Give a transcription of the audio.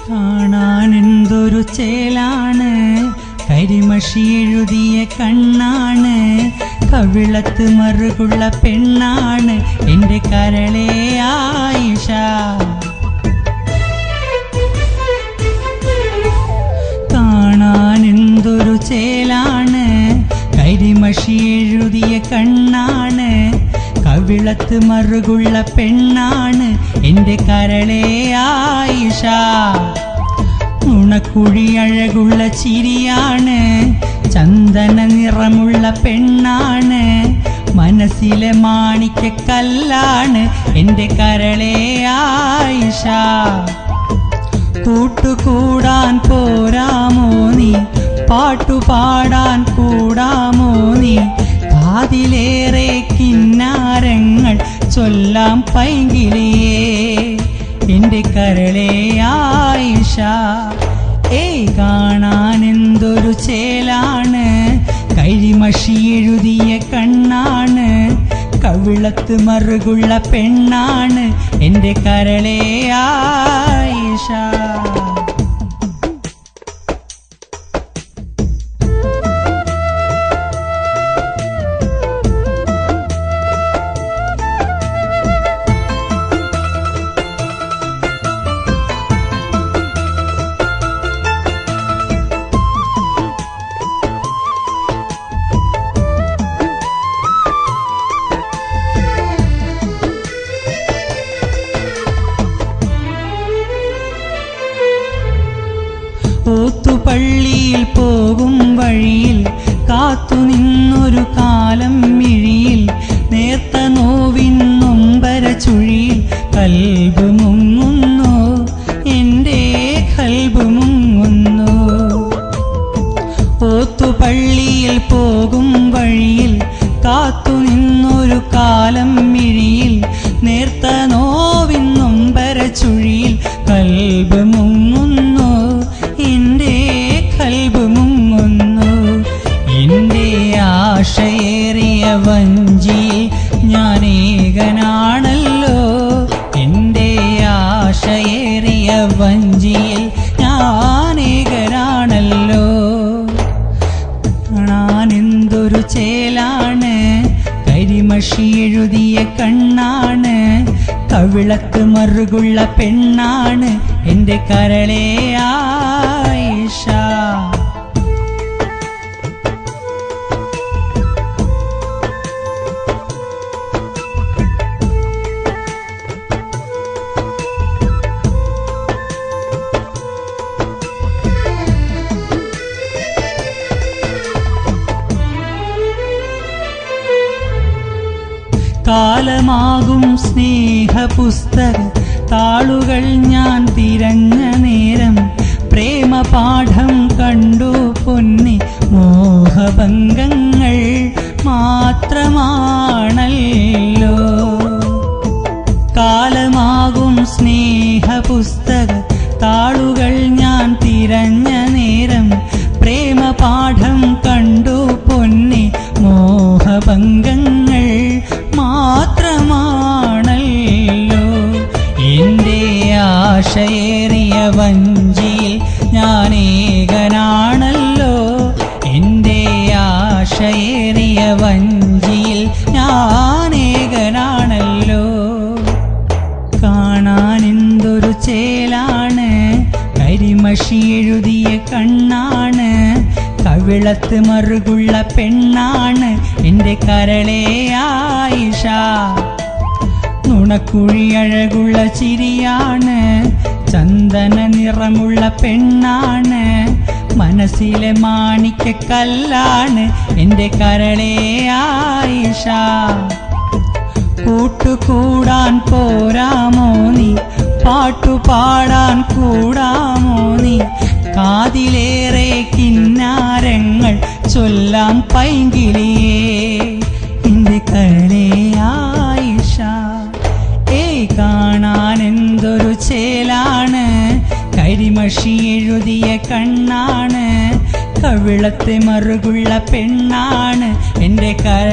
കാണാൻ എന്തൊരു ചേലാണ്, കരിമഷി എഴുതിയ കണ്ണാണ്, കവിളത്ത് മറുകുള്ള പെണ്ണാണ് എൻ്റെ കരളേ ആയിഷ. കാണാൻ എന്തൊരു ചേലാണ്, കരിമഷി എഴുതിയ കണ്ണാണ്, കവിളത്ത് മറുകുള്ള പെണ്ണാണ് എൻ്റെ കരളേ ആയിഷ. നുണക്കുഴി അഴകുള്ള ചിരിയാണ്, ചന്ദന നിറമുള്ള പെണ്ണാണ്, മനസ്സിലെ മാണിക്കക്കല്ലാണ് എൻ്റെ കരളേ ആയിഷ. കൂട്ടുകൂടാൻ പോരാമോ നീ, പാട്ടുപാടാൻ കൂടാമോ നീ, കാതിലേറെ കിന്നാരങ്ങൾ ചൊല്ലാം പൈങ്കിളിയേ എൻ്റെ കരളേ ആയിഷ. കാണാൻ എന്തൊരു ചേലാണ്, കരിമഷി എഴുതിയ കണ്ണാണ്, കവിളത്ത് മറുകുള്ള പെണ്ണാണ് എൻ്റെ കരളേ ആയിഷ. ഓത്തുപള്ളിയിൽ പോകും വഴിയിൽ കാത്തുനിന്നൊരു കാലം മിഴിയിൽ, നേർത്ത നോവിൻ നൊമ്പര ചുഴിയിൽ കൽബ് മുങ്ങുന്നു, എൻ്റെ കൽബ് മുങ്ങുന്നു. ഓത്തുപള്ളിയിൽ പോകും വഴിയിൽ കാത്തുനിന്നൊരു കാലം മിഴിയിൽ, നേർത്ത നോവിൻ നൊമ്പര ചുഴിയിൽ കൽബ് മുങ്ങുന്നു, എൻ്റെ കൽബ് മുങ്ങുന്നു. എൻ്റെ ആശയേറിയ വഞ്ചിയിൽ ഞാനേകനാണല്ലോ, എൻ്റെ ആശയേറിയ വഞ്ചിയിൽ ഞാനേകനാണല്ലോ. കാണാൻ എന്തൊരു ചേലാണ്, കരിമഷി എഴുതിയ കണ്ണാണ്, കവിളത്ത് മറുകുള്ള പെണ്ണാണ് എൻ്റെ കരളേ ആയിഷ. കാലമാകും സ്നേഹപുസ്തക താളുകൾ ഞാൻ തിരഞ്ഞ നേരം, പ്രേമപാഠം കണ്ടു പൊന്നി മോഹഭംഗങ്ങൾ മാത്രമാണല്ലോ. കാലമാകും സ്നേഹപുസ്തക താളുകൾ ഞാൻ തിരഞ്ഞ നേരം, പ്രേമപാഠം കണ്ടു പൊന്നി മോഹഭംഗങ്ങൾ മാത്രമാണല്ലോ. എൻ്റെ ആശയേറിയ വഞ്ചിയിൽ ഞാനേകനാണല്ലോ, എൻ്റെ ആശയേറിയ വഞ്ചിയിൽ ഞാനേകനാണല്ലോ. കാണാൻ എന്തൊരു ചേലാണ്, കരിമഷി എഴുതിയ കണ്ണാണ്, കവിളത്ത് മറുകുള്ള പെണ്ണാണ് എൻ്റെ കരളേ ആയിഷ. നുണക്കുഴി അഴകുള്ള ചിരിയാണ്, ചന്ദന നിറമുള്ള പെണ്ണാണ്, മനസ്സിലെ മാണിക്കക്കല്ലാണ് എൻ്റെ കരളേ ആയിഷ. കൂട്ടുകൂടാൻ പോരാമോ നീ, പാട്ടുപാടാൻ കൂടാമോ നീ, കാതിലേറെ കിന്നാരങ്ങൾ ചൊല്ലാം പൈങ്കിളിയേ എൻ്റെ കരളേ ആയിഷ. കാണാൻ എന്തൊരു ചേലാണ്, കരിമഷി എഴുതിയ കണ്ണാണ്, കവിളത്തെ മറുകുള്ള പെണ്ണാണ് എൻ്റെ കരളേ